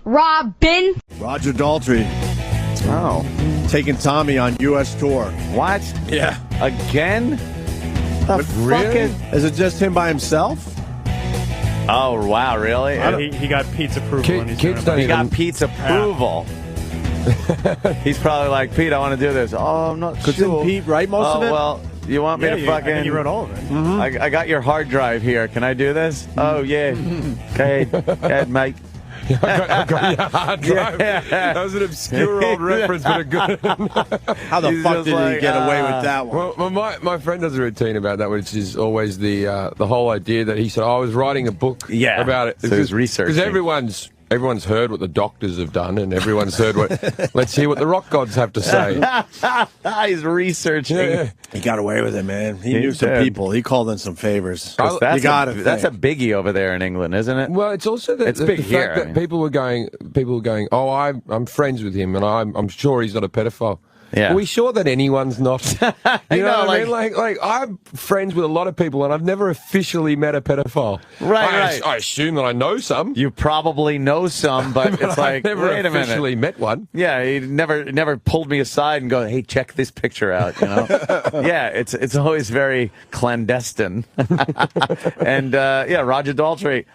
Robin. Roger Daltry. Oh. Taking Tommy on U.S. tour. What? Yeah. Again? The Really? Is it just him by himself? Oh, wow, really? He got Pete's approval. He got Pete's approval. He's probably like, Pete, I want to do this. Oh, I'm not sure. Didn't Pete write most of it? Well, you want me to fucking... I think you wrote all of it. Mm-hmm. I got your hard drive here. Can I do this? Oh, yeah. Okay. Go ahead, mate. I got your hard drive. Yeah. That was an obscure old reference, but a good one. How the fuck did he get away with that one? Well, my friend does a routine about that, which is always the whole idea that he said, I was writing a book about it. So he was researching. Because everyone's heard what the doctors have done, and everyone's heard what... Let's hear what the rock gods have to say. He's researching. Yeah. He got away with it, man. He knew some people. He called in some favors. That's a biggie over there in England, isn't it? Well, it's also the big here. fact that people were going, oh, I'm friends with him, and I'm sure he's not a pedophile. Yeah. Are we sure that anyone's not? You know what I mean? Like I'm friends with a lot of people, and I've never officially met a pedophile. Right. I assume that I know some. You probably know some, but it's like, I've never wait a minute. officially met one. Yeah, he never pulled me aside and go, hey, check this picture out. You know? Yeah, it's always very clandestine. And Roger Daltry,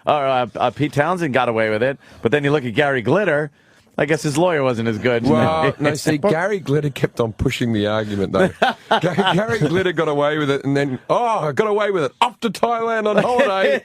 Pete Townsend got away with it, but then you look at Gary Glitter. I guess his lawyer wasn't as good. Well, no, see, Gary Glitter kept on pushing the argument, though. Gary Glitter got away with it, and then, I got away with it. Off to Thailand on holiday.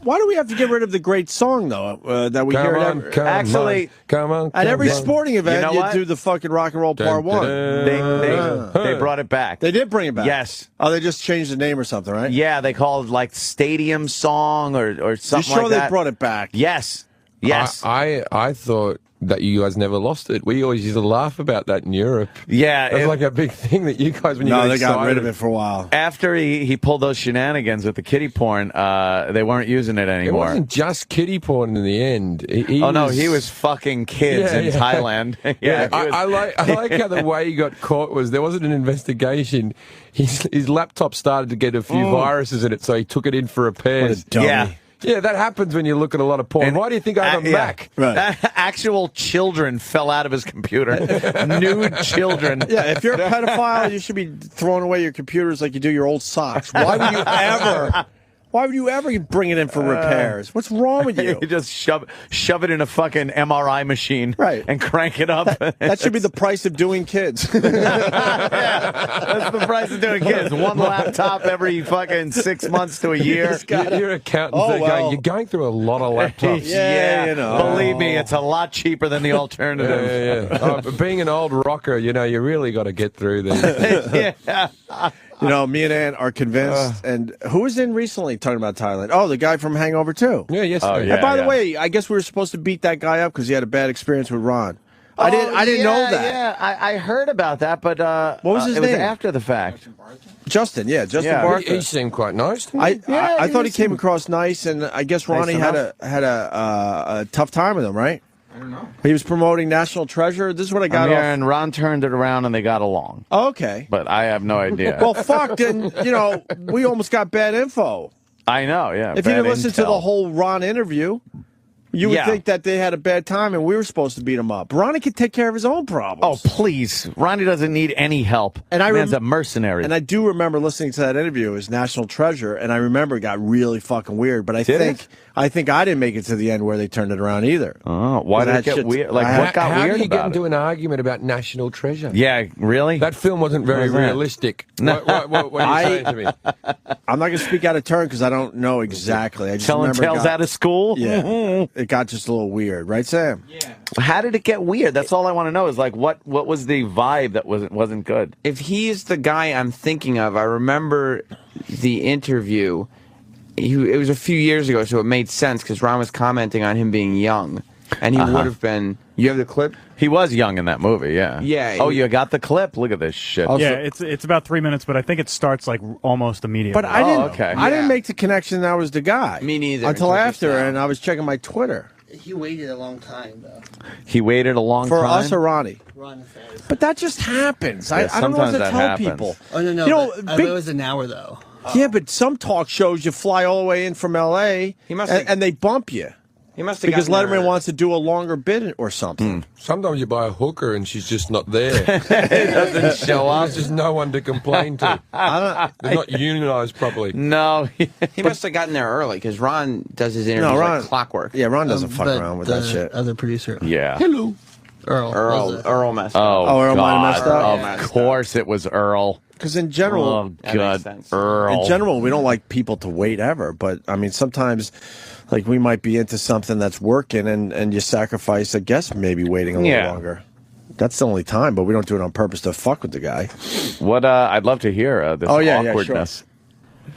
Why do we have to get rid of the great song, though, that we hear Come on. At every sporting event, you know do the fucking rock and roll part one. They brought it back. They did bring it back? Yes. Oh, they just changed the name or something, right? Yeah, they called it, like, Stadium Song or something like that. You sure they brought it back? Yes. Yes. I thought that you guys never lost it. We always used to laugh about that in Europe. Yeah. It was like a big thing that you guys, when you got they excited. got rid of it for a while. After he pulled those shenanigans with the kiddie porn, they weren't using it anymore. It wasn't just kiddie porn in the end. He was fucking kids in Thailand. I like how the way he got caught was there wasn't an investigation. His laptop started to get a few viruses in it, so he took it in for repairs. What a dummy. Yeah. Yeah, that happens when you look at a lot of porn. Why do you think I have a Mac? Right. Actual children fell out of his computer. Nude children. Yeah, if you're a pedophile, you should be throwing away your computers like you do your old socks. Why would you ever... Why would you ever bring it in for repairs? What's wrong with you? You just shove it in a fucking MRI machine, right, and crank it up. That should be the price of doing kids. That's the price of doing kids. One laptop every fucking 6 months to a year. Your accountants going, you're going through a lot of laptops. Yeah, you know. Believe me, it's a lot cheaper than the alternative. Yeah. Being an old rocker, you really got to get through these. Yeah. You know, me and Ann are convinced. And who was in recently talking about Thailand? Oh, the guy from Hangover 2. Yeah, yesterday. And by the way, I guess we were supposed to beat that guy up because he had a bad experience with Ron. I didn't know that. Yeah, I heard about that, but what was his name? It was after the fact. Justin Bartha. He seemed quite nice. I thought he came across nice, and I guess Ronnie had a tough time with him, right? I don't know. He was promoting National Treasure. This is what I got off. And Ron turned it around, and they got along. Oh, okay. But I have no idea. Well, fuck, then, we almost got bad info. I know, yeah. If you didn't listen to the whole Ron interview, you would think that they had a bad time and we were supposed to beat him up. Ronnie could take care of his own problems. Oh, please. Ronnie doesn't need any help. And Man's a mercenary. And I do remember listening to that interview as National Treasure, and I remember it got really fucking weird. But I think I didn't make it to the end where they turned it around either. Oh, why did it get weird? Like, what got weird about it? How did you get into an argument about National Treasure? Yeah, really? That film wasn't very realistic. No. What are you saying to me? I'm not going to speak out of turn because I don't know exactly. I just Telling tales out of school? Yeah. It got just a little weird. Right, Sam? Yeah. How did it get weird? That's all I want to know is, like, what was the vibe that wasn't good? If he's the guy I'm thinking of, I remember the interview. It was a few years ago, so it made sense because Ron was commenting on him being young, and he would have been. You have the clip? He was young in that movie, yeah. Yeah. Oh, you got the clip? Look at this shit. Yeah, it's about 3 minutes, but I think it starts like almost immediately. But I didn't make the connection that I was the guy. Me neither. Until after, and I was checking my Twitter. He waited a long time, though. He waited a long time? For us or Ronnie? Ron. But that just happens. Yeah, I don't know what to tell happens. people. Oh, no. It was an hour, though. Yeah, but some talk shows you fly all the way in from L.A. and they bump you. He must have because gotten Letterman her- wants to do a longer bit or something. Sometimes you buy a hooker and she's just not there. It doesn't show up. There's just no one to complain to. They're not unionized properly. No. He must have gotten there early because Ron does his interviews Ron, like clockwork. Yeah, Ron doesn't fuck But around with the that shit. Other producer, Yeah. Hello. Earl messed up. Oh, Earl might have God. messed up? Of Messed up. course it was Earl. Because in general, Oh, That God. makes sense. Earl. in general, we don't like people to wait ever. But I mean, sometimes, like we might be into something that's working, and you sacrifice, I guess, maybe waiting a little Yeah. longer. That's the only time, but we don't do it on purpose to fuck with the guy. What, I'd love to hear this Oh, yeah, awkwardness.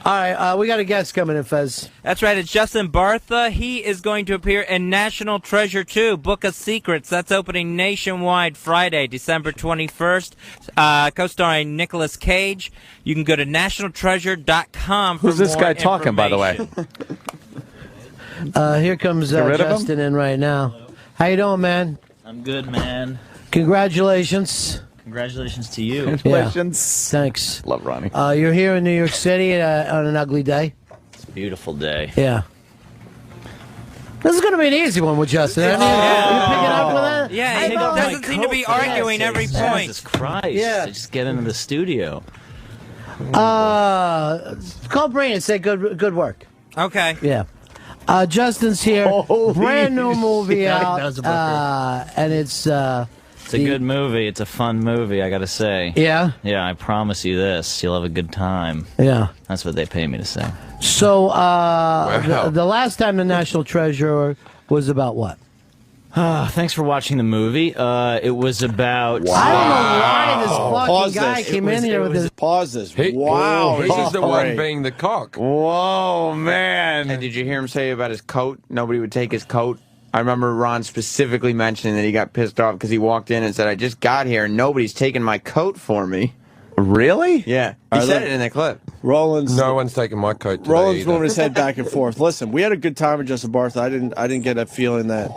All right, we got a guest coming in, Fez. That's right, it's Justin Bartha. He is going to appear in National Treasure 2, Book of Secrets. That's opening nationwide Friday, December 21st, co-starring Nicolas Cage. You can go to nationaltreasure.com for Who's this more guy talking, by the way? Here comes Get rid of him? Justin in right now. How you doing, man? I'm good, man. Congratulations. Congratulations to you. Congratulations. Thanks. Love Ronnie. You're here in New York City on an ugly day. It's a beautiful day. Yeah. This is going to be an easy one with Justin. You picking up with that? Yeah, he Take off doesn't my seem to be coat, for arguing God's every sakes. point. Jesus Christ. Yeah. Just get into the studio. Call Brain and say good work. Okay. Yeah. Justin's here. Brand new movie Yeah, out. that was a booker. And it's... It's a good movie. It's a fun movie, I gotta say. yeah? Yeah, I promise you this. You'll have a good time. Yeah. That's what they pay me to say. So, Wow. the last time the National Treasure was about what? Thanks for watching the movie. It was about... I don't know why this fucking Pause guy this. came in here with his... Pause this. Wow. He's the one Great. being the cock. Whoa, man. And did you hear him say about his coat? Nobody would take his coat. I remember Ron specifically mentioning that he got pissed off because he walked in and said, "I just got here and nobody's taking my coat for me." Really? Yeah, he Are said they- it in the clip. Roland's No one's taking my coat today Roland's either. moving his head back and forth. Listen, we had a good time with Justin Bartha. I didn't get a feeling that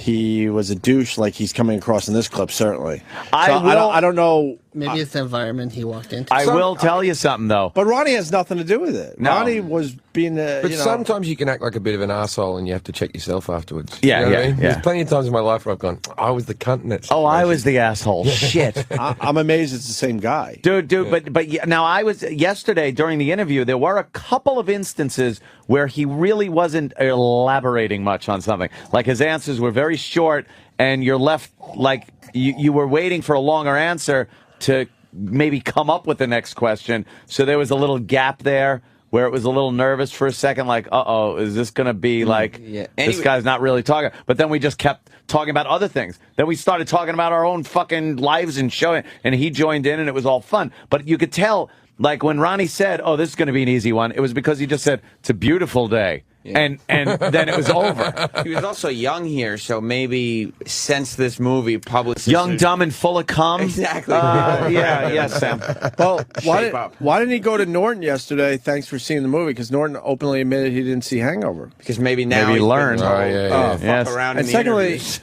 he was a douche like he's coming across in this clip. Certainly, I don't know. Maybe it's the environment he walked into. I will tell you something, though. But Ronnie has nothing to do with it. No. Ronnie was being the. But you know, sometimes you can act like a bit of an asshole and you have to check yourself afterwards. Yeah, You know what yeah, I mean? yeah. There's plenty of times in my life where I've gone, I was the cunt in that Oh, I situation." was the asshole. Shit. I'm amazed it's the same guy. Dude, but now I was yesterday during the interview. There were a couple of instances where he really wasn't elaborating much on something. Like his answers were very short, and you're left like you were waiting for a longer answer to maybe come up with the next question. So there was a little gap there where it was a little nervous for a second, like, uh-oh, is this going to be like, yeah. this Anyway- guy's not really talking. But then we just kept talking about other things. Then we started talking about our own fucking lives and showing, and he joined in, and it was all fun. But you could tell, like, when Ronnie said, oh, this is going to be an easy one, it was because he just said, it's a beautiful day. And then it was over. He was also young here, so maybe since this movie, publicists... Young, dumb, and full of cum. Exactly. Yes, Sam. Well, Shape up. why didn't he go to Norton yesterday? Thanks for seeing the movie, because Norton openly admitted he didn't see Hangover. Because maybe now Maybe he's been learn. told, Oh, yeah. fuck Yes. around And in the secondly, interviews.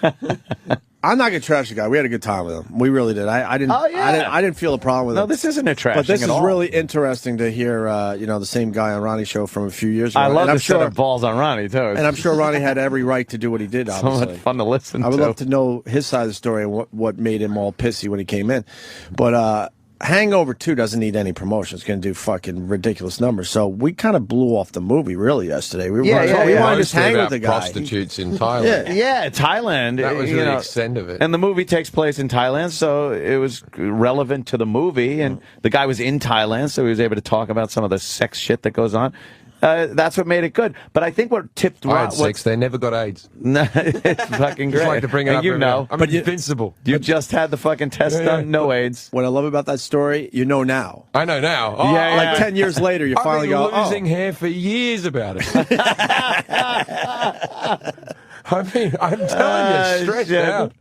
I'm not gonna trash the guy. We had a good time with him. We really did. I didn't. Oh, yeah. I didn't feel a problem with No, him. this isn't a trash But this thing is at all. really interesting to hear. The same guy on Ronnie's show from a few years ago. I love and I'm the set sure, of balls on Ronnie, too. and I'm sure Ronnie had every right to do what he did. so Obviously, much fun to listen I would to. love to know his side of the story and what made him all pissy when he came in. But Hangover 2 doesn't need any promotion. It's going to do fucking ridiculous numbers. So we kind of blew off the movie really yesterday. We wanted to just Mostly hang with about the guy. prostitutes in Thailand. Yeah, Thailand. That was you really know, the extent of it. And the movie takes place in Thailand, so it was relevant to the movie. And the guy was in Thailand, so he was able to talk about some of the sex shit that goes on. That's what made it good. But I think what tipped I had sex. They never got AIDS. it's fucking great. Just like to bring it And up. you every know, now. I'm But you- invincible. you just had the fucking test done. No AIDS. What I love about that story, you know now. I know now. Oh, Yeah, Like yeah. 10 years later, you I've finally been go, losing oh. hair for years about it. I mean, I'm telling you, stretched shit. out.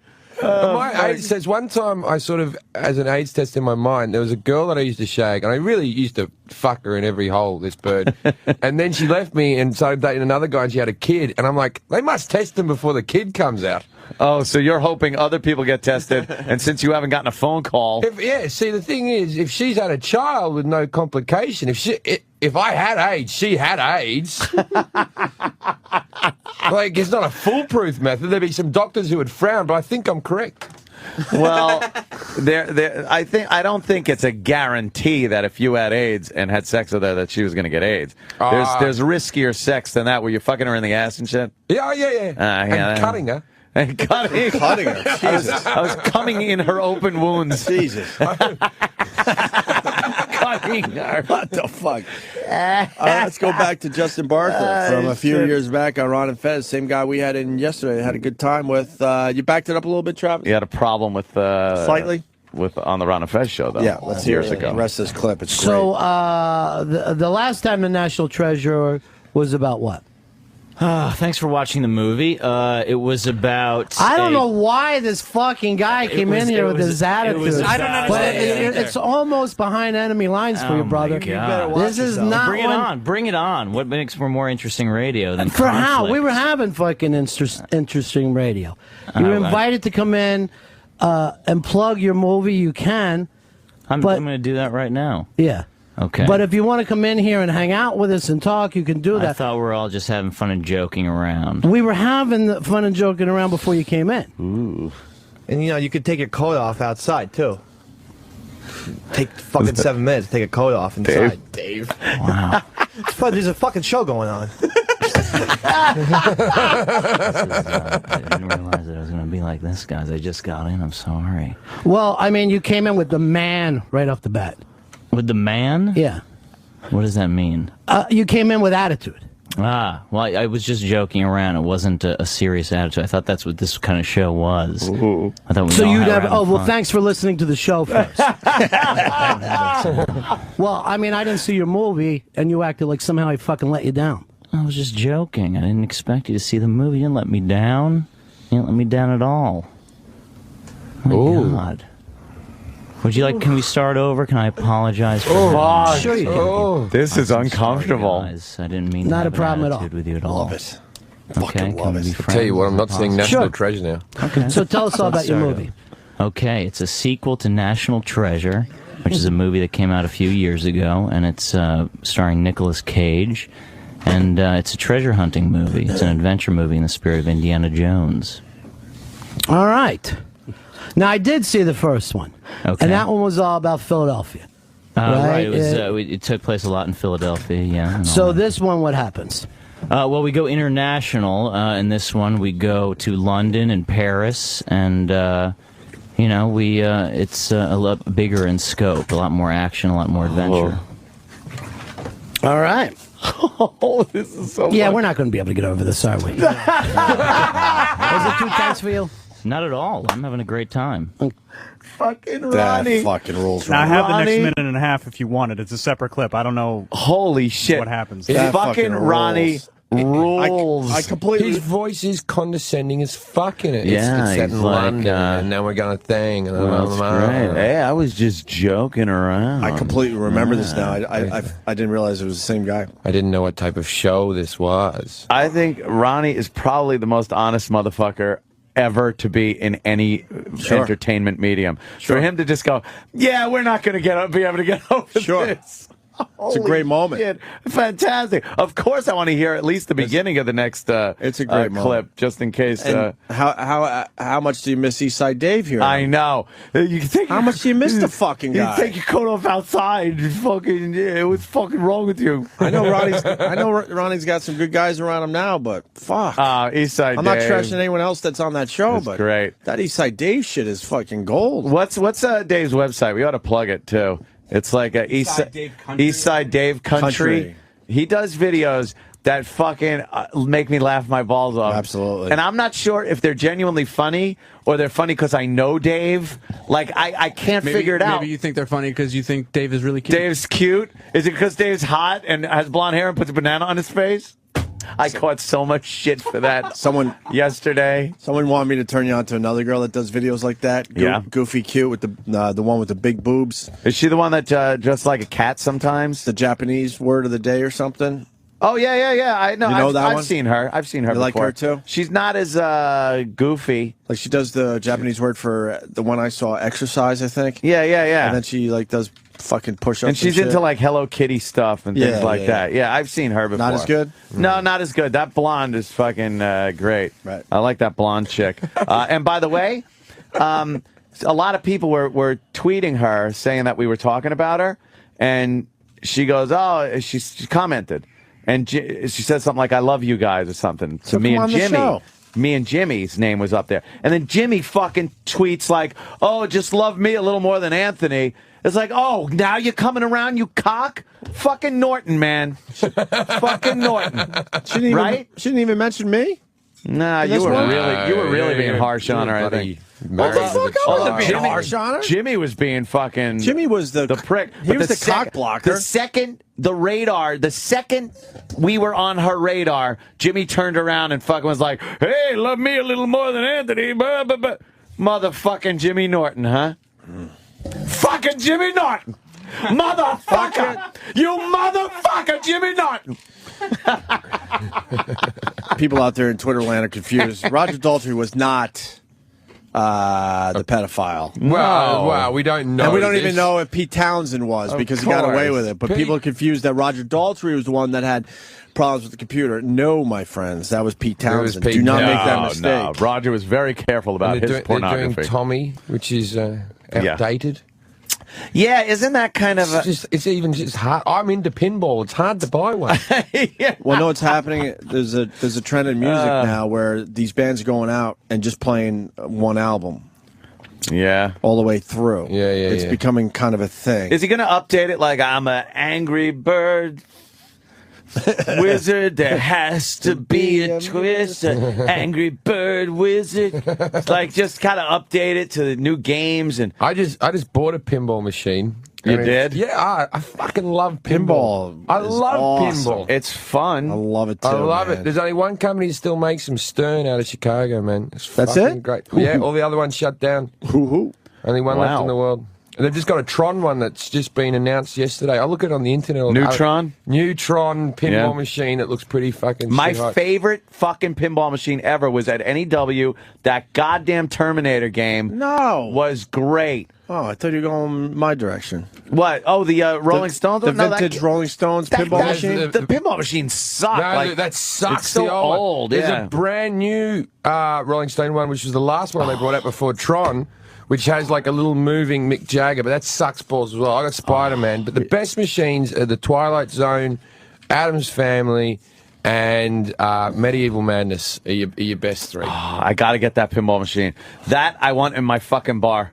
My AIDS test, one time I sort of, as an AIDS test in my mind, there was a girl that I used to shag, and I really used to fuck her in every hole, this bird. And then she left me and started dating another guy, and she had a kid. And I'm like, they must test him before the kid comes out. Oh, so you're hoping other people get tested, and since you haven't gotten a phone call, Yeah, see, the thing is, if she's had a child with no complication, if I had AIDS, she had AIDS. Like, it's not a foolproof method. There'd be some doctors who would frown, but I think I'm correct. Well, I don't think it's a guarantee that if you had AIDS and had sex with her that she was going to get AIDS. There's riskier sex than that, where you're fucking her in the ass and shit. Yeah. And cutting her. And cutting her. Jesus. I was coming in her open wounds. Jesus. Cutting her. What the fuck? Let's go back to Justin Bartha from a few years back on Ron and Fez. Same guy we had in yesterday. Had a good time with. You backed it up a little bit, Travis? You had a problem with slightly on the Ron and Fez show, though. Yeah, let's hear years ago. the rest of this clip. It's So great. the last time the National Treasure was about what? Thanks for watching the movie. It was about. I don't know why this fucking guy came in here with his attitude. I don't understand. But it's almost behind enemy lines for you, brother. This is not. Bring it on. Bring it on. What makes for more interesting radio than for conflict? how we were having fucking interesting radio. You were invited to come in and plug your movie. You can. I'm going to do that right now. Yeah. Okay. But if you want to come in here and hang out with us and talk, you can do that. I thought we were all just having fun and joking around. We were having the fun and joking around before you came in. Ooh. And you know, you could take your coat off outside too. Take fucking 7 minutes to take a coat off inside. Dave. Wow. There's a fucking show going on. I didn't realize that I was going to be like this, guys. I just got in. I'm sorry. Well, I mean, you came in with the man right off the bat. With the man? Yeah. What does that mean? You came in with attitude. Well, I was just joking around. It wasn't a serious attitude. I thought that's what this kind of show was. Ooh. I thought we So all you'd had have. around Oh, well, fun. thanks for listening to the show first. Well, I mean, I didn't see your movie, and you acted like somehow I fucking let you down. I was just joking. I didn't expect you to see the movie. You didn't let me down. You didn't let me down at all. Oh, my God. Would you like? Can we start over? Can I apologize for that? Sure you can. This is uncomfortable. Sorry, guys. I didn't mean Not to a have problem an at all. attitude with you at all. Love it. Okay, Fucking love can we it. be I'll tell you what, I'm not friends? seeing National Sure. Treasure now. Okay. So tell us all about Let's your start movie. Okay, it's a sequel to National Treasure, which is a movie that came out a few years ago, and it's starring Nicolas Cage, and it's a treasure hunting movie. It's an adventure movie in the spirit of Indiana Jones. All right. Now, I did see the first one. Okay. And that one was all about Philadelphia. Right. It was. It took place a lot in Philadelphia. Yeah. and So all that. this one, what happens? Well, we go international. In this one, we go to London and Paris, and you know, it's a lot bigger in scope, a lot more action, a lot more adventure. All right. Oh, this is so Yeah, fun. we're not going to be able to get over this, are we? Is it too tense for you? Not at all. I'm having a great time. Fucking That Ronnie. fucking rules. Now, I Ronnie. have the next Ronnie. minute and a half if you want it. It's a separate clip. I don't know Holy shit. what happens. That Fucking fucking Ronnie rules. rules. I completely. His voice is condescending as fuck in it. Yeah, it's set he's in like, London, and now we're going to thing. And That's great. Hey, I was just joking around. I completely remember this now. I didn't realize it was the same guy. I didn't know what type of show this was. I think Ronnie is probably the most honest motherfucker ever to be in any entertainment medium. For him to just go, yeah, we're not going to be able to get over this. It's a great moment. Shit. Fantastic. Of course, I want to hear at least the beginning of the next it's a great clip, moment. just in case. And how much do you miss Eastside Dave here? I know. You think How much do you miss the fucking You guy? take your coat off outside. What's fucking wrong with you? I know Ronnie's got some good guys around him now, but fuck. Eastside I'm not Dave. trashing anyone else that's on that show, That's but great. that Eastside Dave shit is fucking gold. What's Dave's website? We ought to plug it too. It's like a Eastside Dave Country. He does videos that fucking make me laugh my balls off. Absolutely. And I'm not sure if they're genuinely funny or they're funny because I know Dave. Like, I can't figure it out. Maybe you think they're funny because you think Dave is really cute. Dave's cute. Is it because Dave's hot and has blonde hair and puts a banana on his face? I caught so much shit for that yesterday. Someone wanted me to turn you on to another girl that does videos like that. Goofy cute with the one with the big boobs. Is she the one that dressed like a cat sometimes? The Japanese word of the day or something? Oh, yeah. I know. You know that one? I've seen her. I've seen her You before. like her too? She's not as goofy. Like she does the Japanese word for the one I saw, exercise, I think. Yeah. And then she like does fucking push-ups. And she's shit. into like Hello Kitty stuff and things like that. Yeah, I've seen her before. Not as good? No, not as good. That blonde is fucking great. Right. I like that blonde chick. And by the way, a lot of people were tweeting her saying that we were talking about her, and she goes, "Oh," she commented, and she said something like, "I love you guys" or something to me and Jimmy. Me and Jimmy's name was up there. And then Jimmy fucking tweets like, "Oh, just love me a little more than Anthony." It's like, oh, now you're coming around, you cock? Fucking Norton, man. Fucking Norton. She didn't even mention me? Nah, you were really being harsh on her, I think. Harsh on her? Jimmy was being fucking... Jimmy was the prick. He was the cock blocker. The second we were on her radar, Jimmy turned around and fucking was like, "Hey, love me a little more than Anthony." Motherfucking Jimmy Norton, huh? Fucking Jimmy Norton. Motherfucker. You motherfucker, Jimmy Norton. People out there in Twitter land are confused. Roger Daltry was not the pedophile. Wow, we don't know. And we don't even know if Pete Townsend was because he got away with it. But people are confused that Roger Daltry was the one that had problems with the computer. No, my friends, that was Pete Townsend. Do not make that mistake. No. Roger was very careful about his pornography. They're doing Tommy, which is outdated. Yeah, isn't that kind of it's hard. I'm into pinball. It's hard to buy one. Yeah. Well, no, what's happening? There's a trend in music now where these bands are going out and just playing one album. Yeah. All the way through. Yeah. It's becoming kind of a thing. Is he going to update it like I'm an angry bird wizard? There has to be a twist. Angry bird wizard. It's like just kind of update it to the new games. And I just bought a pinball machine. You did? Yeah, I fucking love pinball. I love awesome. pinball. It's fun. I love it too. I love man. it. There's only one company that still makes them, Stern, out of Chicago, man. That's fucking it? Great. Yeah, all the other ones shut down. Hoo-hoo. Only one left in the world. And they've just got a Tron one that's just been announced yesterday. I look at it on the internet. Neutron? Neutron pinball machine that looks pretty fucking My shit hot. favorite fucking pinball machine ever was at NEW. That goddamn Terminator game was great. Oh, I thought you were going my direction. What? Oh, the Rolling Stones? The vintage Rolling Stones pinball machine? The pinball machine sucked. No, that sucks. It's so the old. old. There's Yeah. a brand new Rolling Stone one, which was the last one they brought out before Tron, which has like a little moving Mick Jagger, but that sucks balls as well. I got Spider-Man, but the best machines are the Twilight Zone, Addams Family, and Medieval Madness are your best three. Oh, I got to get that pinball machine. That I want in my fucking bar.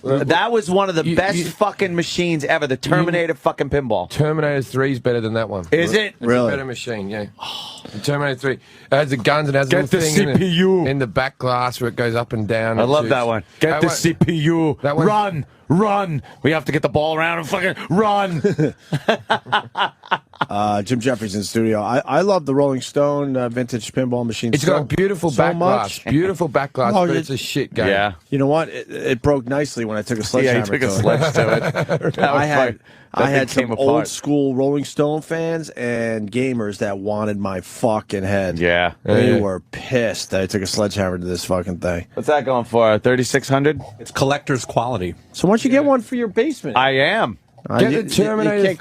That was one of the best fucking machines ever. The Terminator fucking pinball. Terminator 3 is better than that one. Is it? It's a better machine, yeah. The Terminator 3. It has the guns and has a little thing CPU in the back glass where it goes up and down. I love that one. Get the CPU. That one. Run. We have to get the ball around and fucking run. Jim Jefferies in the studio. I love the Rolling Stone vintage pinball machine. It's got a beautiful back glass. Beautiful back glass, but it's a shit game. Yeah. You know what? It broke nicely when I took a sledgehammer. Yeah, you took a sledge to it. I had some old school Rolling Stone fans and gamers that wanted my fucking head. Yeah. They were pissed that I took a sledgehammer to this fucking thing. What's that going for? 3,600? It's collector's quality. So why don't you get one for your basement? I am. Get the Terminator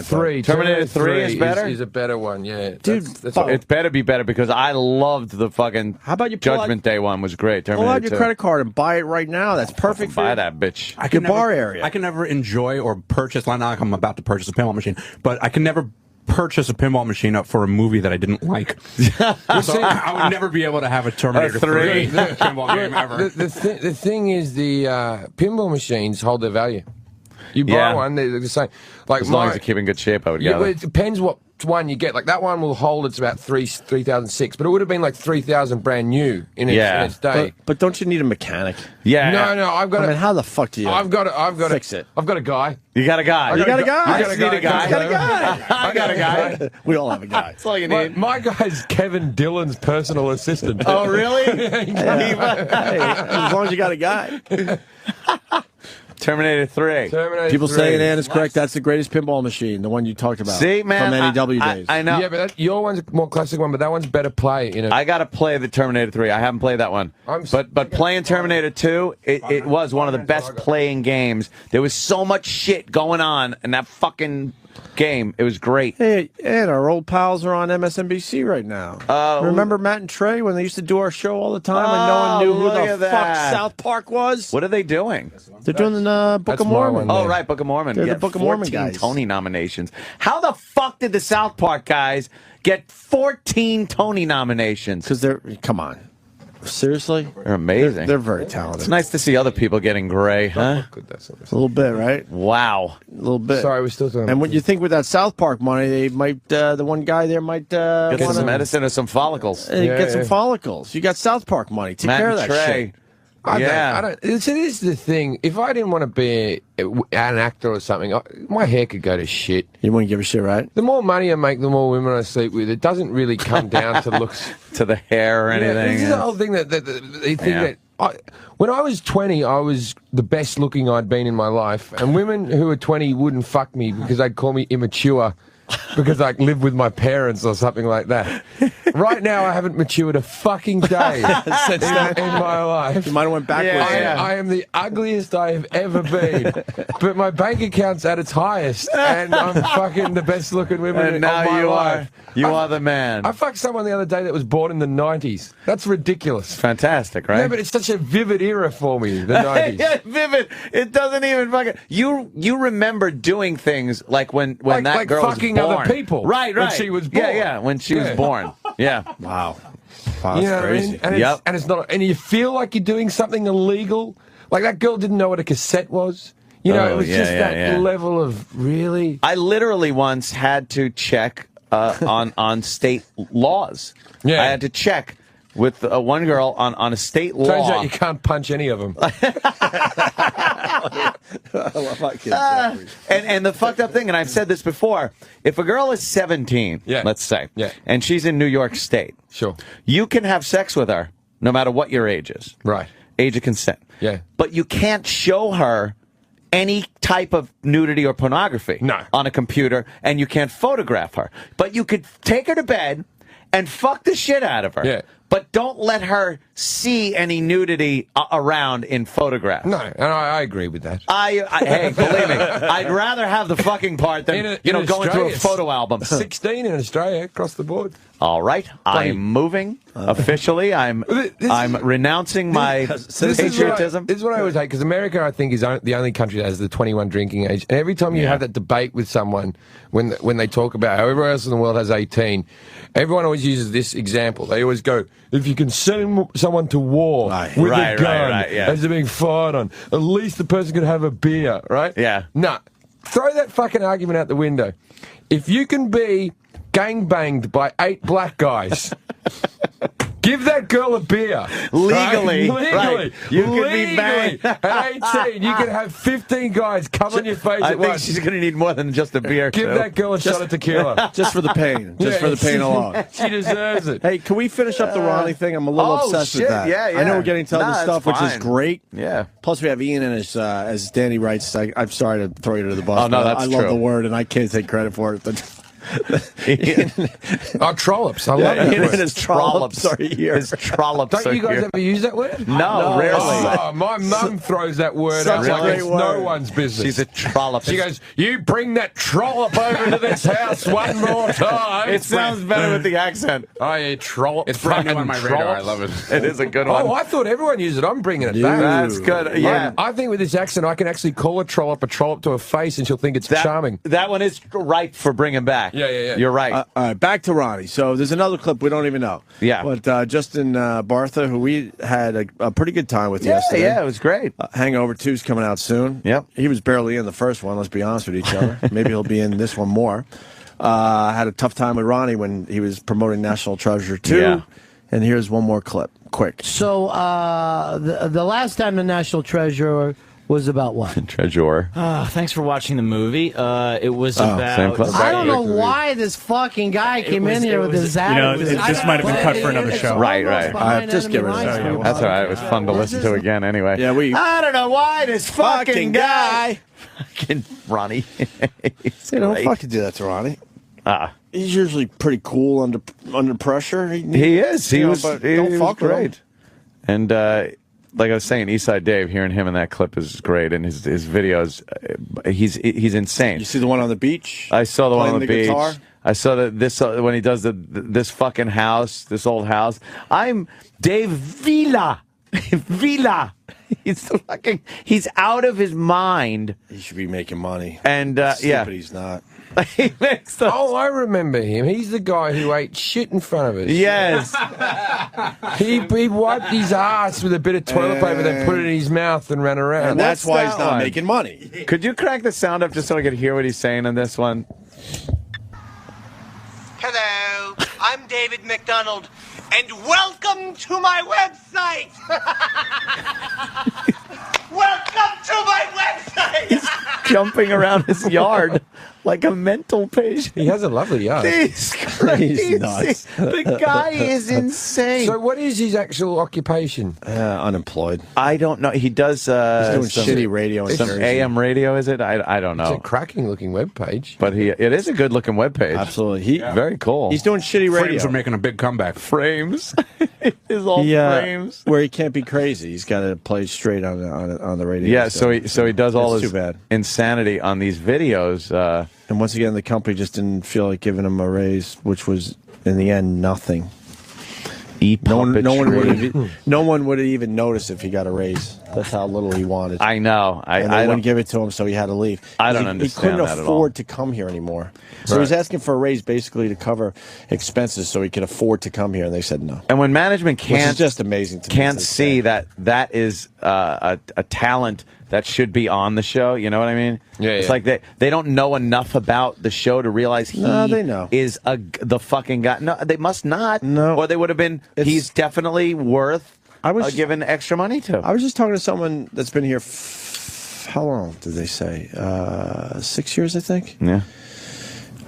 3. Terminator 3 is better? Is a better one, yeah. Dude, that's it better be better because I loved the fucking How about you pull Judgment Day one was great. Pull Terminator out your 2. credit card and buy it right now. That's perfect Buy for that bitch. I can your bar never, area. I can never enjoy or purchase, not like I'm about to purchase a pinball machine, but I can never purchase a pinball machine up for a movie that I didn't like. So I would never be able to have a Terminator 3 pinball game ever. The thing is, the pinball machines hold their value. You buy one, they're the same. Like as long as you keep in good shape, I would well, it depends what one you get. Like that one will hold. It's about 3,006, but it would have been like 3,000 brand new in its day. But don't you need a mechanic? Yeah. No. I've got. I mean, how the fuck do you? I've got fix it. I've got a guy. You got a guy. You got a guy. I just need a guy. You got a guy. I got a guy. We all have a guy. That's all you need. My guy's Kevin Dillon's personal assistant. Oh, really? Hey, as long as you got a guy. Terminator 3. People saying Anna's correct. That's the greatest pinball machine, the one you talked about. See, man, from NEW days. I know. Yeah, but your one's a more classic one, but that one's better play. You know. I got to play the Terminator 3. I haven't played that one. But playing Terminator 2, it was one of the best playing games. There was so much shit going on in that fucking game. It was great. Hey, Ed, our old pals are on MSNBC right now. Remember Matt and Trey when they used to do our show all the time and no one knew who the fuck South Park was? What are they doing? They're doing the Book of Mormon. Oh, right, Book of Mormon. They're the Book of Mormon 14 guys. Tony nominations. How the fuck did the South Park guys get 14 Tony nominations? Because come on. Seriously? They're amazing. They're very talented. It's nice to see other people getting gray, huh? A little bit, right? Wow. A little bit. Sorry, we're still talking. And what you think with that South Park money, they might, the one guy there might get some medicine or some follicles. Get some follicles. You got South Park money. Take care of that shit. I don't. It is the thing. If I didn't want to be an actor or something, my hair could go to shit. You wouldn't give a shit, right? The more money I make, the more women I sleep with. It doesn't really come down to looks, to the hair or anything. This is the whole thing that they think that. When I was 20, I was the best looking I'd been in my life, and women who were 20 wouldn't fuck me because they'd call me immature. Because I live with my parents or something like that. Right now, I haven't matured a fucking day in my life. You might have went backwards. I am the ugliest I have ever been. But my bank account's at its highest, and I'm fucking the best looking women and now of my life. You are the man. I fucked someone the other day that was born in the 90s. That's ridiculous. Fantastic, right? Yeah, but it's such a vivid era for me, the 90s. Yeah, vivid. It doesn't even fucking... You remember doing things like when that girl was born. Other people. Right. When she was born. Yeah, when she was born. Yeah. Wow. That's crazy. I mean? And it's not. And you feel like you're doing something illegal. Like that girl didn't know what a cassette was. You know, it was just that level of really. I literally once had to check on state laws. Yeah. I had to check with one girl on a state law. Turns out you can't punch any of them. And the fucked up thing, and I've said this before, if a girl is 17, let's say, and she's in New York State, you can have sex with her no matter what your age is. Right. Age of consent. Yeah. But you can't show her any type of nudity or pornography on a computer, and you can't photograph her. But you could take her to bed and fuck the shit out of her. Yeah. But don't let her see any nudity around in photographs. No, and I agree with that. Hey, believe me, I'd rather have the fucking part than going through a photo album. 16 in Australia, across the board. All right, I'm moving officially. I'm renouncing my patriotism. This is what I always hate, because America, I think, is the only country that has the 21 drinking age. And every time you have that debate with someone, when they talk about how everyone else in the world has 18, everyone always uses this example. They always go, if you can send someone to war with a gun as they're being fired on, at least the person can have a beer, right? Yeah. Nah, throw that fucking argument out the window. If you can be gangbanged by 8 black guys, give that girl a beer. Legally. Right? You can be banged. At 18, you can have 15 guys come on your face I at think once. she's going to need more than just a beer. Give that girl a shot of tequila. Just for the pain. Just for the pain alone. She deserves it. Hey, can we finish up the Ronnie thing? I'm a little obsessed with that. Yeah. I know we're getting to other stuff, which is great. Yeah. Plus, we have Ian in his, as Danny writes, I'm sorry to throw you to the bus. Oh, no, that's I true. love the word, and I can't take credit for it. But trollops. I love that word. His trollops are here. His trollops Don't you guys ever use that word? No, rarely. Oh, my mum throws that word out like it's no one's business. She's a trollop. She goes, you bring that trollop over to this house one more time. It sounds better with the accent. Oh, yeah, trollop. It's brand new on my radar. I love it. It is a good one. Oh, I thought everyone used it. I'm bringing it back. That's good. Yeah. I think with this accent, I can actually call a trollop to a face, and she'll think it's charming. That one is ripe for bringing back. Yeah. You're right. All right, back to Ronnie. So there's another clip we don't even know. Yeah. But Justin Bartha, who we had a pretty good time with yesterday. Yeah, it was great. Hangover 2 is coming out soon. Yep. He was barely in the first one, let's be honest with each other. Maybe he'll be in this one more. Had a tough time with Ronnie when he was promoting National Treasure 2. Yeah. And here's one more clip. Quick. So the last time the National Treasure was about what? Treasure. Thanks for watching the movie. It was same about. club. I don't know why this fucking guy came in here with his attitude. This might have been cut for another show. Right. Just get rid of it. That's all right. It was fun to listen to again anyway. Yeah, I don't know why this fucking guy. Fucking Ronnie. You don't fucking do that to Ronnie. He's usually pretty cool under pressure. He is. He was great. And like I was saying, Eastside Dave, hearing him in that clip is great, and his videos, he's insane. You see the one on the beach? I saw the one on the beach. Guitar? I saw this when he does this fucking house, this old house. I'm Dave Vila. Vila. He's out of his mind. He should be making money. And but he's not. Oh, I remember him. He's the guy who ate shit in front of us. Yes. he wiped his ass with a bit of toilet paper, then put it in his mouth and ran around. And that's why he's not making money. Could you crank the sound up just so I could hear what he's saying on this one? Hello, I'm David Macdonald, and welcome to my website! Welcome to my website! He's jumping around his yard like a mental patient. He has a lovely yard. He's crazy. He's nuts. The guy is insane. So what is his actual occupation? Unemployed. I don't know. He does he's doing shitty radio in some Jersey. AM radio, is it? I don't know. It's a cracking looking webpage. But it is a good looking webpage. Absolutely. Very cool. He's doing shitty radio. Frames are making a big comeback. Frames. His old frames. Where he can't be crazy. He's got to play straight on the radio. Yeah, so he does all his too bad. insanity on these videos. And once again, the company just didn't feel like giving him a raise, which was, in the end, nothing. No one would have even noticed if he got a raise. That's how little he wanted. I know. They wouldn't give it to him, so he had to leave. I don't understand He couldn't that at afford to come here anymore. So he's asking for a raise basically to cover expenses so he could afford to come here, and they said no. And when management Which is just amazing to me. Can't see that is a talent that should be on the show. You know what I mean? Yeah. It's like they don't know enough about the show to realize he they know. is the fucking guy. No, they must not. No. Or they would have been. He's definitely worth giving extra money to. I was just talking to someone that's been here. How long did they say? 6 years, I think. Yeah.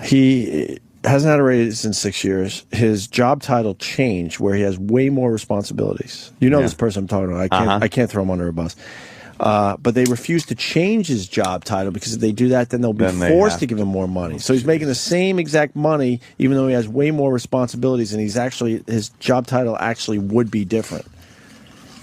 He hasn't had a raise in 6 years. His job title changed, where he has way more responsibilities. You know this person I'm talking about. I can't throw him under a bus. But they refuse to change his job title because if they do that, then they'll be forced to give him more money. So he's making the same exact money, even though he has way more responsibilities, and his job title actually would be different.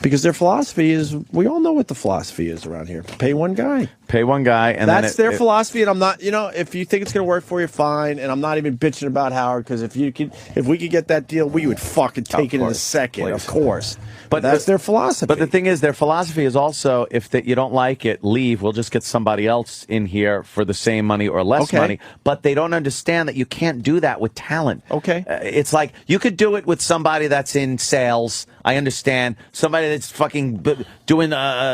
Because their philosophy is, we all know what the philosophy is around here. Pay one guy. Pay one guy, and that's their philosophy. And I'm not, if you think it's going to work for you, fine. And I'm not even bitching about Howard, because if we could get that deal, we would fucking take it in a second, of course. But that's their philosophy. But the thing is, their philosophy is also, if you don't like it, leave. We'll just get somebody else in here for the same money or less money. But they don't understand that you can't do that with talent. Okay. It's like, you could do it with somebody that's in sales. I understand. Somebody that's fucking doing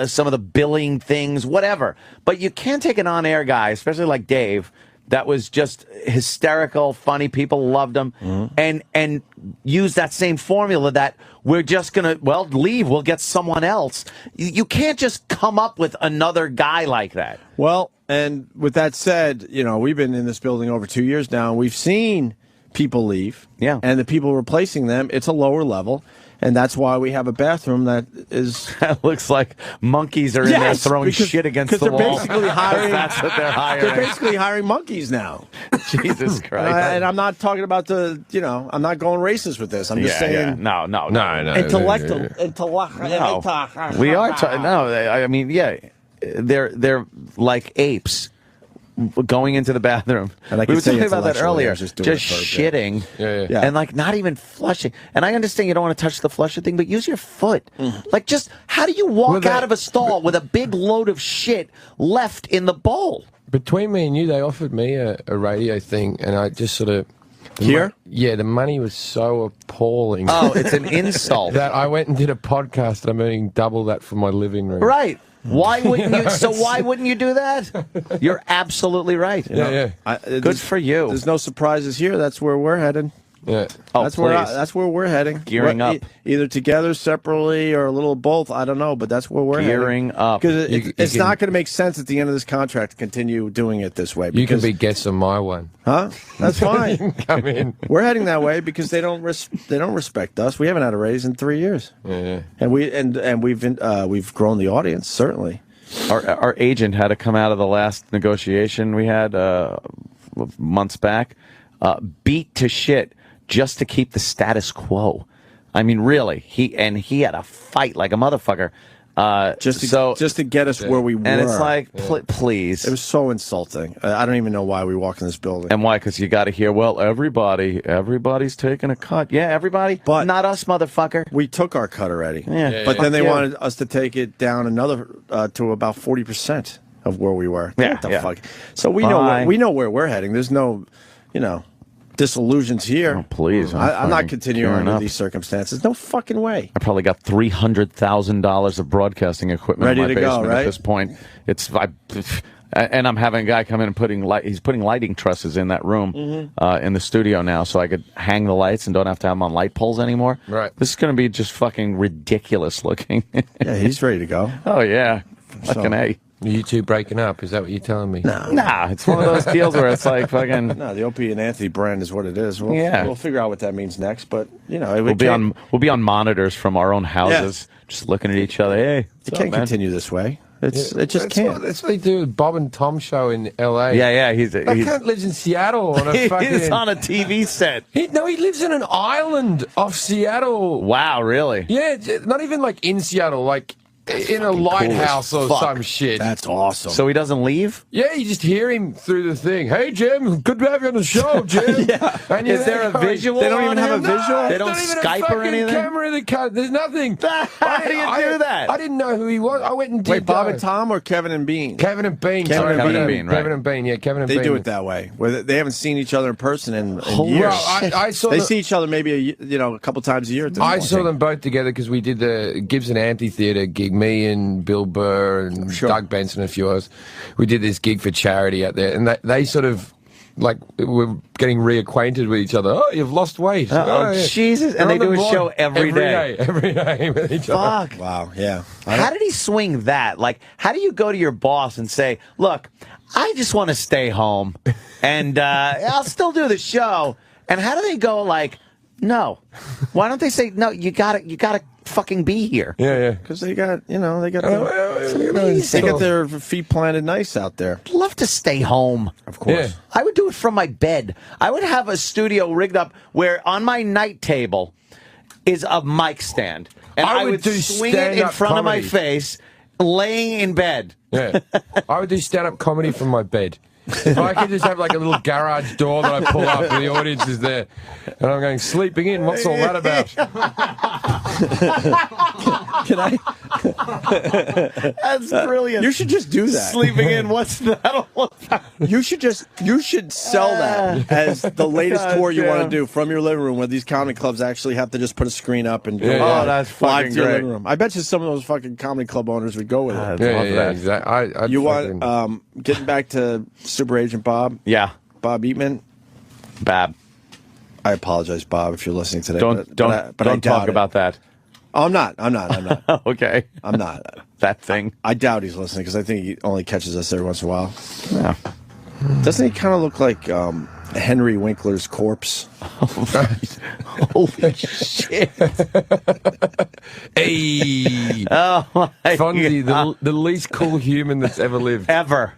some of the billing things, whatever. But you can't take an on-air guy, especially like Dave, that was just hysterical, funny. People loved him, and use that same formula that we're just gonna leave. We'll get someone else. You can't just come up with another guy like that. Well, and with that said, we've been in this building over 2 years now, and we've seen people leave. Yeah, and the people replacing them, it's a lower level. And that's why we have a bathroom that is... That looks like monkeys are in there throwing shit against the wall. Because they're basically hiring... That's what they're hiring. They're basically hiring monkeys now. Jesus Christ. And I'm not talking about I'm not going racist with this. I'm just saying... Yeah. No. Intellectual. No. We are talking... No, I mean, they're like apes. Going into the bathroom. And we were talking about that earlier. Just shitting. And like not even flushing. And I understand you don't want to touch the flusher thing, but use your foot. Like just, how do you walk out of a stall with a big load of shit left in the bowl? Between me and you, they offered me a radio thing, and I just sort of... Here? The money was so appalling. Oh, it's an insult. That I went and did a podcast, and I'm earning double that from my living room. Right. Why wouldn't you? So why wouldn't you do that? You're absolutely right. Yeah. Good for you. There's no surprises here. That's where we're headed. Yeah. Oh, that's please. where we're heading. Gearing up. Either together, separately, or a little of both. I don't know, but that's where we're Gearing up. Because it's not going to make sense at the end of this contract to continue doing it this way. You can be guests on my one. Huh? That's fine. Come in. We're heading that way because they don't respect us. We haven't had a raise in 3 years. Yeah. And we've grown the audience, certainly. Our agent had to come out of the last negotiation we had months back, beat to shit just to keep the status quo. I mean, really, he had a fight like a motherfucker. Just to get us where we were. And it's like, please. It was so insulting. I don't even know why we walked in this building. And why? Because you got to hear, well, everybody's taking a cut. Yeah, everybody, but not us, motherfucker. We took our cut already. Yeah. But then they wanted us to take it down another to about 40% of where we were. Yeah, what the fuck? So we know where we're heading. There's no, disillusions here. Oh, please. I'm not continuing under these circumstances. No fucking way. I probably got $300,000 of broadcasting equipment in my basement at this point. And I'm having a guy come in and he's putting lighting trusses in that room in the studio now, so I could hang the lights and don't have to have them on light poles anymore. Right. This is going to be just fucking ridiculous looking. Yeah, he's ready to go. Oh yeah, fucking A. Are you two breaking up? Is that what you're telling me? Nah, it's one of those deals where it's like fucking. No, the Opie and Anthony brand is what it is. Yeah. We'll figure out what that means next, but we'll be on monitors from our own houses, just looking at each other. Hey, it can't continue this way. It just can't. That's what they do with Bob and Tom show in L.A. Yeah, That cunt lives in Seattle on a fucking. He's on a TV set. He lives in an island off Seattle. Wow, really? Yeah, not even like in Seattle, like in a lighthouse or some shit. That's awesome. So he doesn't leave? Yeah, you just hear him through the thing. Hey, Jim, good to have you on the show, Jim. Yeah. Is there a visual? They don't even have a visual? They don't Skype or anything? Camera, there's nothing. How do you do that? I didn't know who he was. I went and did. Wait, Bob and Tom or Kevin and Bean? Kevin and Bean. Kevin and Bean, right. Kevin and Bean, yeah, Kevin and Bean. They do it that way, where they haven't seen each other in person in years. Well, I saw they see each other maybe a couple times a year. I saw them both together because we did the Gibson Amphitheater gig. Me and Bill Burr and Doug Benson and a few others. We did this gig for charity out there, and they sort of like were getting reacquainted with each other. Oh, you've lost weight. Jesus! And they do a show every day with each other. Fuck! Wow, yeah. How did he swing that? Like, how do you go to your boss and say, "Look, I just want to stay home, and I'll still do the show"? And how do they go like, "No"? Why don't they say, "No, you gotta fucking be here"? Yeah. Because they got their feet planted nice out there. I'd love to stay home. Of course. Yeah. I would do it from my bed. I would have a studio rigged up where on my night table is a mic stand. And I would swing it in front of my face, laying in bed. Yeah. I would do stand-up comedy from my bed. If I could just have like a little garage door that I pull up and the audience is there, and I'm going, sleeping in, what's all that about? Can I? That's brilliant. You should just do that. Sleeping in, what's that all about? You should sell that as the latest tour you want to do from your living room, where these comedy clubs actually have to just put a screen up and go Oh, that's live fucking to your great. living room. I bet you some of those fucking comedy club owners would go with it. Yeah, exactly. You want getting back to Super Agent Bob? Yeah. Bob Eatman? Bab. I apologize, Bob, if you're listening today. Don't talk about that. Oh, I'm not. Okay. I'm not. That thing. I doubt he's listening because I think he only catches us every once in a while. Yeah. Doesn't he kind of look like Henry Winkler's corpse? Holy shit. Hey. Oh, my Fonzie, God. the least cool human that's ever lived. Ever.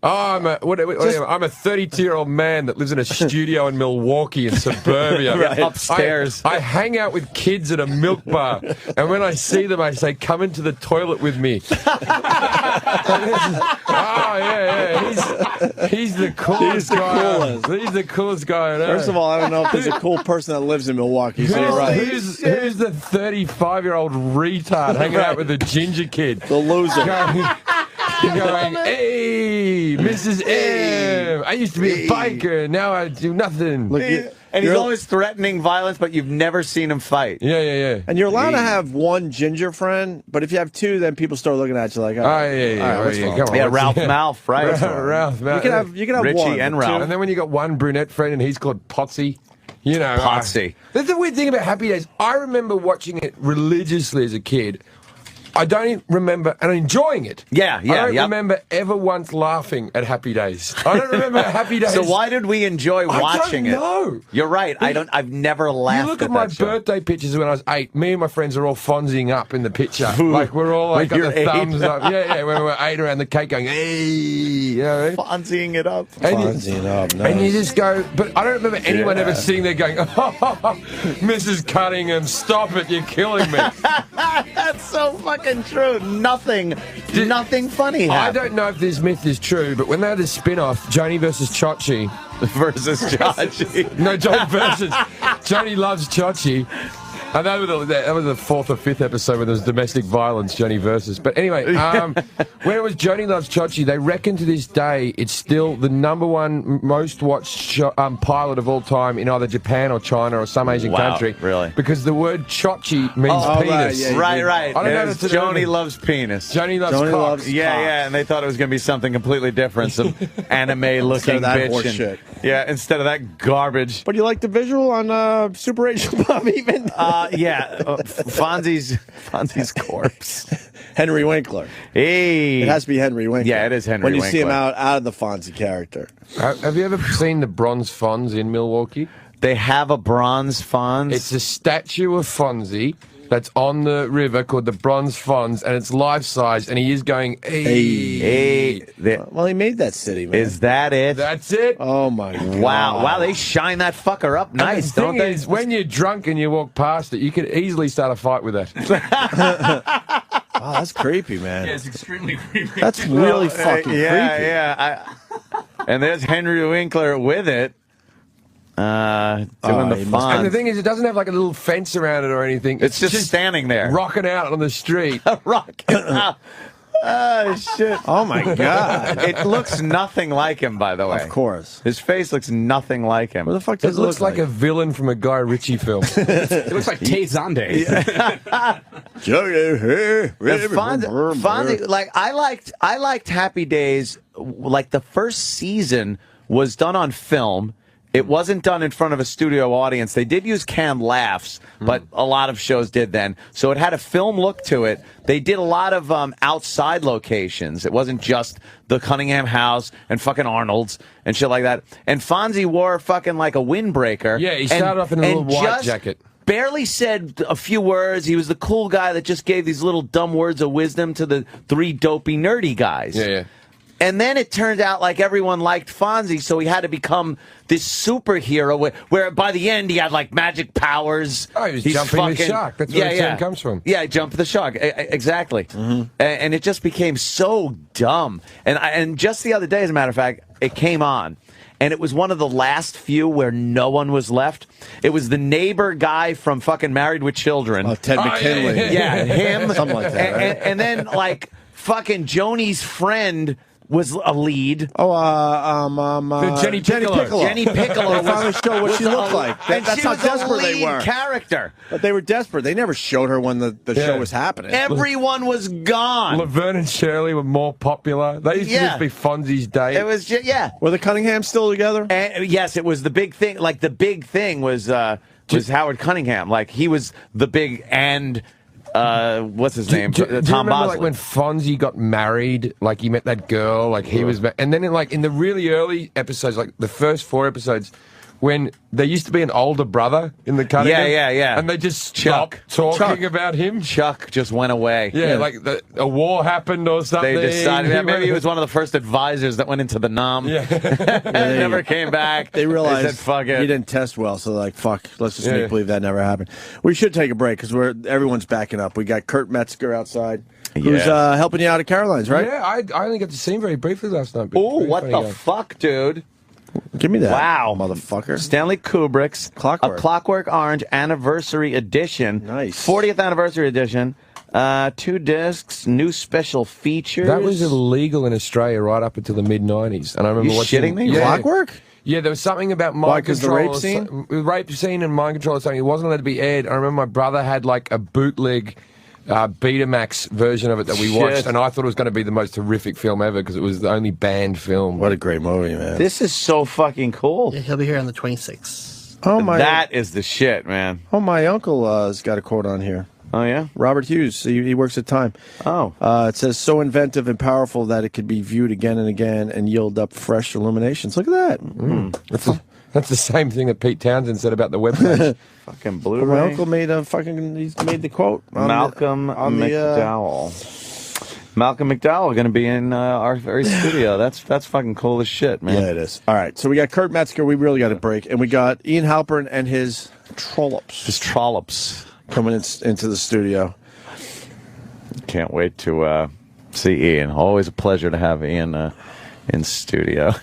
Oh, I'm a 32-year-old man that lives in a studio in Milwaukee in suburbia. Right. Upstairs. I hang out with kids at a milk bar, and when I see them, I say, "Come into the toilet with me." He's the coolest guy. He's the coolest guy I know. First of all, I don't know if there's a cool person that lives in Milwaukee. So you're right. Who's the 35-year-old retard hanging out with the ginger kid? The loser. Going, hey, Mrs. M. I used to be a biker. Now I do nothing. Look, and he's always threatening violence, but you've never seen him fight. Yeah. And you're allowed to have one ginger friend, but if you have two, then people start looking at you like, yeah. Come on, Ralph Malph, right? Ralph Malph. You can have Richie one, and Ralph. And then when you got one brunette friend and he's called Potsy, You know, Potsy. That's the weird thing about Happy Days. I remember watching it religiously as a kid. I don't even remember and enjoying it. Yeah, I don't yep. remember ever once laughing at Happy Days. I don't remember Happy Days. So why did we enjoy watching it? I don't know. You're right. I've never laughed. You look at at my that show. birthday pictures when I was 8. Me and my friends are all fonzing up in the picture. Like we're all like got You're the 8. thumbs up. Yeah, when we're 8 around the cake going, hey, you know. Fonzing it up. Fonzing it up. Nice. And you just go, but I don't remember anyone ever sitting there going, oh, Mrs. Cunningham, stop it, you're killing me. That's so fucking true. Nothing funny happened. I don't know if this myth is true, but when they had the spin-off, Joni versus Chachi. versus Chachi. No, Joni versus... Joni loves Chachi. And that was the 4th or 5th episode when there was domestic violence, Joni versus. But anyway, when it was Joni Loves Chachi, they reckon to this day it's still the #1 most watched pilot of all time in either Japan or China or some Asian country. Really? Because the word Chachi means penis. Right. I don't know if it's Joni loves penis. Joni loves cock. Yeah, and they thought it was going to be something completely different, some anime-looking bitch. Shit. Yeah, instead of that garbage. But you like the visual on Super Asian Bob even? Yeah, Fonzie's corpse. Henry Winkler. Hey. It has to be Henry Winkler. Yeah, it is Henry When you Winkler. see him out of the Fonzie character. Have you ever seen the bronze Fonz in Milwaukee? They have a bronze Fonz? It's a statue of Fonzie that's on the river called the Bronze Fonz, and it's life-size, and he is going, hey. Well, he made that city, man. Is that it? That's it. Oh, my God. Wow, they shine that fucker up nice, don't they? Is, when you're drunk and you walk past it, you could easily start a fight with that. Wow, that's creepy, man. Yeah, it's extremely creepy. That's really fucking creepy. Yeah. And there's Henry Winkler with it. Doing the Fonz. And the thing is, it doesn't have like a little fence around it or anything. It's just standing there. Rocking out on the street. Rocking out. Oh, shit. Oh, my God. It looks nothing like him, by the way. Of course. His face looks nothing like him. What the fuck It does it looks look like a villain from a Guy Ritchie film. It looks like Tay Zonde. Fonzie, like I liked Happy Days. Like the first season was done on film. It wasn't done in front of a studio audience. They did use canned laughs, but a lot of shows did then. So it had a film look to it. They did a lot of outside locations. It wasn't just the Cunningham house and fucking Arnold's and shit like that. And Fonzie wore fucking like a windbreaker. Yeah, he started off in a little white jacket. Barely said a few words. He was the cool guy that just gave these little dumb words of wisdom to the 3 dopey nerdy guys. Yeah. And then it turned out like everyone liked Fonzie, so he had to become this superhero where by the end he had like magic powers. Oh, he was jumping the shark. That's where the term comes from. Yeah, jump the shark. Exactly. And it just became so dumb. And just the other day, as a matter of fact, it came on. And it was one of the last few where no one was left. It was the neighbor guy from fucking Married with Children. Oh, Ted McKinley. Yeah, him. Something like that. Right? And then like fucking Joni's friend was a lead. Jenny Piccolo. Jenny Piccolo They finally showed what she looked like. That's how desperate they were. Character. But they were desperate. They never showed her when the show was happening. Everyone was gone. Laverne and Shirley were more popular. They used to just be Fonzie's day. It was just, Were the Cunninghams still together? And, yes, it was the big thing. Like the big thing was Howard Cunningham. Like he was the big and. What's his name? Do you Tom remember Bosley. like when Fonzie got married? Like he met that girl. Like he was, and then in the really early episodes, like the first 4 episodes, when there used to be an older brother in the Cunningham. Yeah. And they just stopped talking about him. Chuck just went away. Yeah, like a war happened or something. They decided maybe he was one of the first advisors that went into the NOM. Yeah. And never came back. They realized said, fuck it. he didn't test well, so they're like, fuck, let's just make believe that never happened. We should take a break because everyone's backing up. We got Kurt Metzger outside. Who's helping you out at Caroline's, right? Yeah, I only got to see him very briefly last night. Oh, what the fuck, dude? Give me that. Wow. Motherfucker. Stanley Kubrick's Clockwork. A Clockwork Orange Anniversary Edition. Nice. 40th Anniversary Edition. 2 discs, new special features. That was illegal in Australia right up until the mid-90s. And I remember You watching... shitting me? Yeah. Clockwork? Yeah, there was something about mind Why, 'cause the control. rape scene? Rape scene and mind control or something. It wasn't allowed to be aired. I remember my brother had like a bootleg Betamax version of it that we watched, and I thought it was going to be the most horrific film ever because it was the only banned film. What a great movie, man. This is so fucking cool. Yeah, he'll be here on the 26th. Oh my! That is the shit, man. Oh, my uncle has got a quote on here. Oh yeah, Robert Hughes. He works at Time. Oh, it says so inventive and powerful that it could be viewed again and again and yield up fresh illuminations. Look at that. That's the same thing that Pete Townsend said about the webpage. Fucking Blu-ray. My uncle made he's made the quote. Malcolm McDowell. Malcolm McDowell going to be in our very studio. That's fucking cool as shit, man. Yeah, it is. All right, so we got Kurt Metzger. We really got a break, and we got Ian Halpern and his trollops. Coming into the studio. Can't wait to see Ian. Always a pleasure to have Ian in studio.